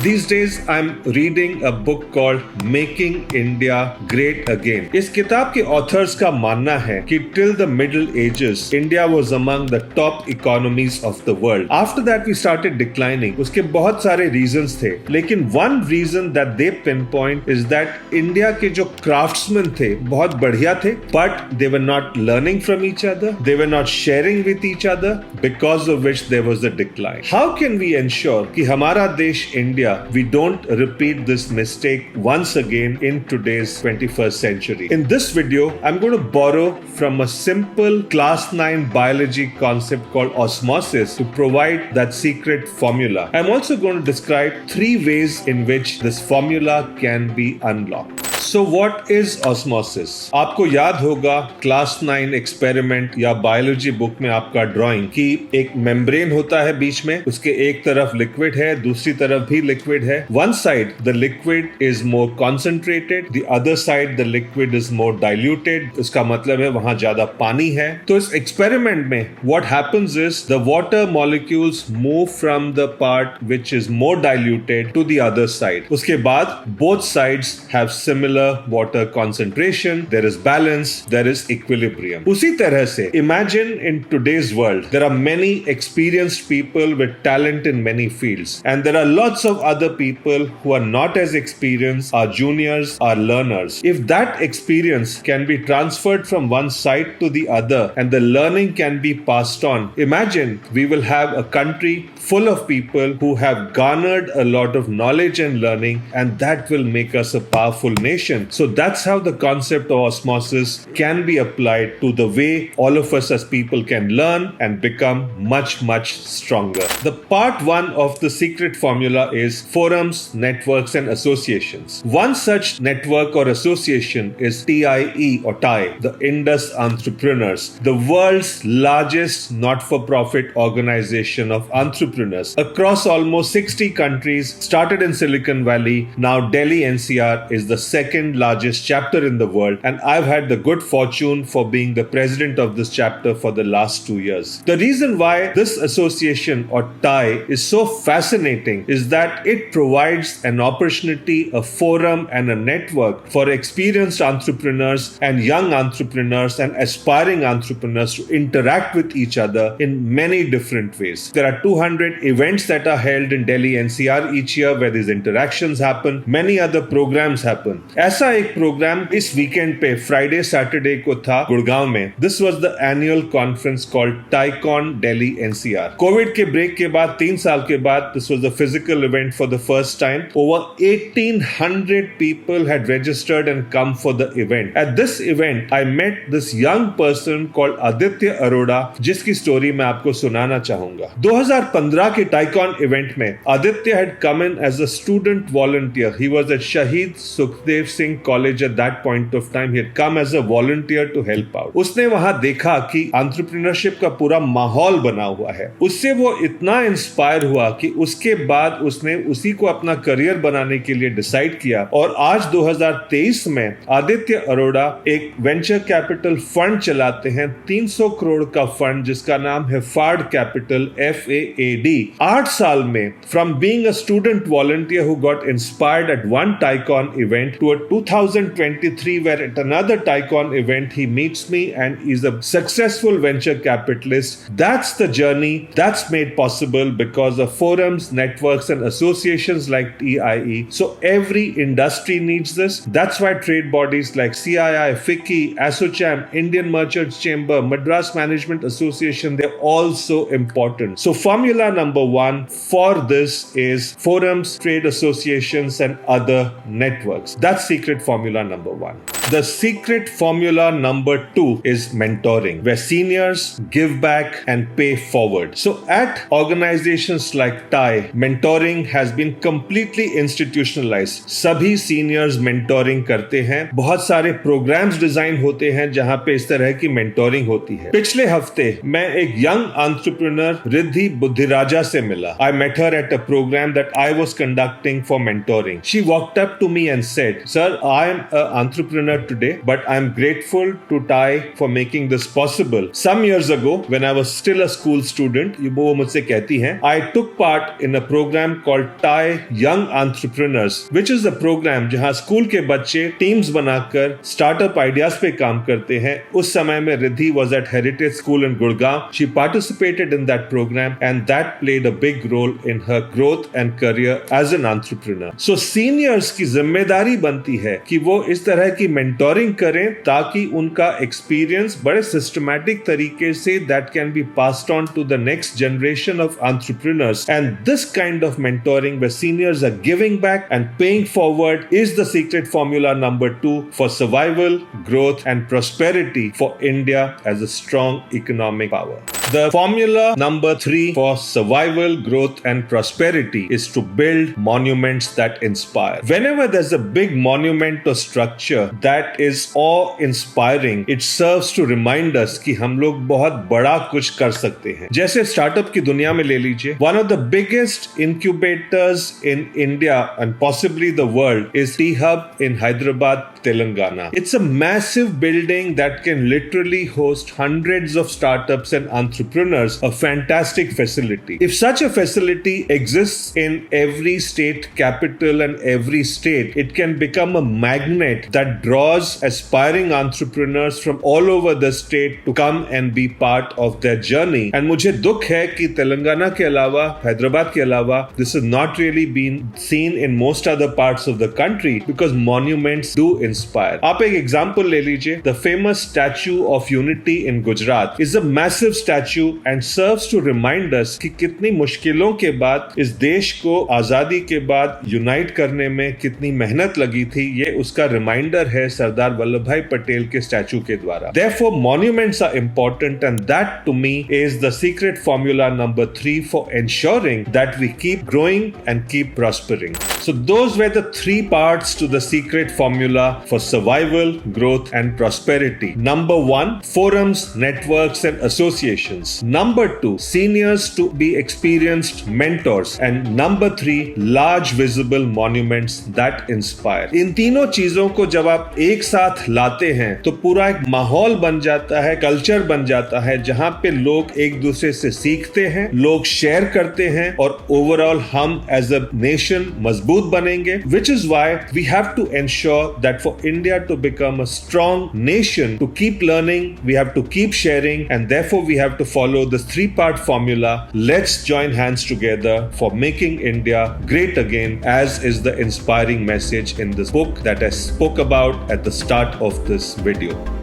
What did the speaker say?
These days, I'm reading a book called Making India Great Again. इस किताब के authors का मानना है कि till the Middle Ages, India was among the top economies of the world. After that, we started declining. उसके बहुत सारे reasons थे, लेकिन one reason that they pinpoint is that India के जो craftsmen थे, बहुत बढ़िया थे, but they were not learning from each other. They were not sharing with each other, because of which there was a decline. How can we ensure कि हमारा देश India we don't repeat this mistake once again in today's 21st century? In this video, I'm going to borrow from a simple class 9 biology concept called osmosis to provide that secret formula. I'm also going to describe 3 ways in which this formula can be unlocked. So what is osmosis? आपको याद होगा class 9 experiment या biology book में आपका drawing कि एक membrane होता है बीच में, उसके एक तरफ लिक्विड है, दूसरी तरफ भी लिक्विड है. One side the liquid is more concentrated, the other side the liquid is more diluted. उसका मतलब है वहां ज्यादा पानी है. तो इस एक्सपेरिमेंट में what happens is the water molecules move from the part which is more diluted to the other side. उसके बाद both sides have similar water concentration, there is balance, there is equilibrium. उसी तरह से imagine in today's world there are many experienced people with talent in many fields, and there are lots of other people who are not as experienced, are juniors, are learners. If that experience can be transferred from one side to the other and the learning can be passed on, imagine we will have a country full of people who have garnered a lot of knowledge and learning, and that will make us a powerful nation. So that's how the concept of osmosis can be applied to the way all of us as people can learn and become much, much stronger. The part 1 of the secret formula is forums, networks and associations. One such network or association is TIE or TIE, the Indus Entrepreneurs, the world's largest not-for-profit organization of entrepreneurs across almost 60 countries, started in Silicon Valley. Now Delhi NCR is the second largest chapter in the world, and I've had the good fortune for being the president of this chapter for the last 2 years. The reason why this association or TIE is so fascinating is that it provides an opportunity, a forum and a network for experienced entrepreneurs and young entrepreneurs and aspiring entrepreneurs to interact with each other in many different ways. There are 200 events that are held in Delhi NCR each year where these interactions happen. Many other programs happen. ऐसा एक programme इस weekend पे Friday Saturday को था गुड़गांव में. This was the annual conference called tycoon Delhi NCR. Covid के break के बाद 3 साल के बाद this was the physical event for the first time. Over 1800 people had registered and come for the event. At this event I met this young person called Aditya Arora, जिसकी story मैं आपको सुनाना चाहूंगा. 2015 के टाइकॉन इवेंट में Aditya had come in as a student volunteer. He was at Shahid Sukhdev Singh College at that point of time. He had come as a volunteer to help out. उसने वहां देखा कि एंटरप्रेन्योरशिप का पूरा माहौल बना हुआ है. उससे वो इतना इंस्पायर हुआ कि उसके बाद उसने उसी को अपना करियर बनाने के लिए डिसाइड किया. और आज 2023 में आदित्य अरोड़ा एक वेंचर कैपिटल फंड चलाते हैं, 300 करोड़ का फंड जिसका नाम है फाड कैपिटल, FAAD. 8 साल में from being a student volunteer who got inspired at one TiEcon event to a 2023 where at another Tycon event he meets me and is a successful venture capitalist. That's the journey that's made possible because of forums, networks and associations like TIE. So every industry needs this. That's why trade bodies like CII, FICCI, ASSOCHAM, Indian Merchants Chamber, Madras Management Association, they're all so important. So formula number 1 for this is forums, trade associations and other networks. That's secret formula number 1. The secret formula number 2 is mentoring, where seniors give back and pay forward. So at organizations like TIE, mentoring has been completely institutionalized. सभी seniors mentoring करते हैं. बहुत सारे programs design होते हैं जहां पे इस तरह की mentoring होती है. पिछले हफ्ते मैं एक young entrepreneur रिद्धि बुद्धिराजा से मिला. I met her at a program that I was conducting for mentoring. She walked up to me and said, "Sir, I am an entrepreneur entrepreneur today, but I'm grateful to Tai for making this possible. Some years ago, when I was still a school student, वो मुझसे कहती हैं, I took part in a program called Tai Young Entrepreneurs, which is a program जहां school के बच्चे teams बनाकर startup ideas पे काम करते हैं. उस समय में Riddhi was at Heritage School in Gurgaon. She participated in that program and that played a big role in her growth and career as an entrepreneur. So seniors की जिम्मेदारी बनती है कि वो इस तरह की मेंटोरिंग करें ताकि उनका एक्सपीरियंस बड़े सिस्टमैटिक तरीके से that can be passed on to the next generation of entrepreneurs. And this kind of mentoring where seniors are giving back and paying forward is the secret formula number 2 for survival, growth and prosperity for India as a strong economic power. The formula number 3 for survival, growth and prosperity is to build monuments that inspire. Whenever there's a big monument or structure that is awe-inspiring, it serves to remind us कि हम लोग बहुत बड़ा कुछ कर सकते हैं. जैसे स्टार्टअप की दुनिया में ले लीजिए, one of the biggest incubators in India and possibly the world is T-Hub in Hyderabad, Telangana. It's a massive building that can literally host hundreds of startups and entrepreneurs, a fantastic facility. If such a facility exists in every state capital and every state, it can become a magnet that draws aspiring entrepreneurs from all over the state to come and be part of their journey. And मुझे दुख है कि तेलंगाना के अलावा, हैदराबाद के अलावा, this has not really been seen in most other parts of the country because monuments do inspire. आप एक example ले लीजिए. The famous Statue of Unity in Gujarat is a massive statue and serves to remind us कि कितनी मुश्किलों के बाद इस देश को आजादी के बाद यूनाइट करने में कितनी मेहनत लगी थी. ये उसका रिमाइंडर है सरदार वल्लभ भाई पटेल के स्टैचू के द्वारा. Therefore, monuments are important and that to me is the secret formula number 3 for ensuring that we keep growing and keep prospering. So those were the 3 parts to the secret formula for survival, growth and prosperity. Number 1, forums, networks and associations. Number 2, seniors to be experienced mentors. And number 3, large visible monuments that inspire. इन तीनों चीजों को जब आप एक साथ लाते हैं तो पूरा एक माहौल बन जाता है, कल्चर बन जाता है जहां पे लोग एक दूसरे से सीखते हैं, लोग शेयर करते हैं और ओवरऑल हम एज अ नेशन मजबूत बनेंगे. Which is why we have to ensure that for India to become a strong nation, to keep learning, we have to keep sharing and therefore we have to follow this 3-part formula. Let's join hands together for making India great again, as is the inspiring message in this book that I spoke about at the start of this video.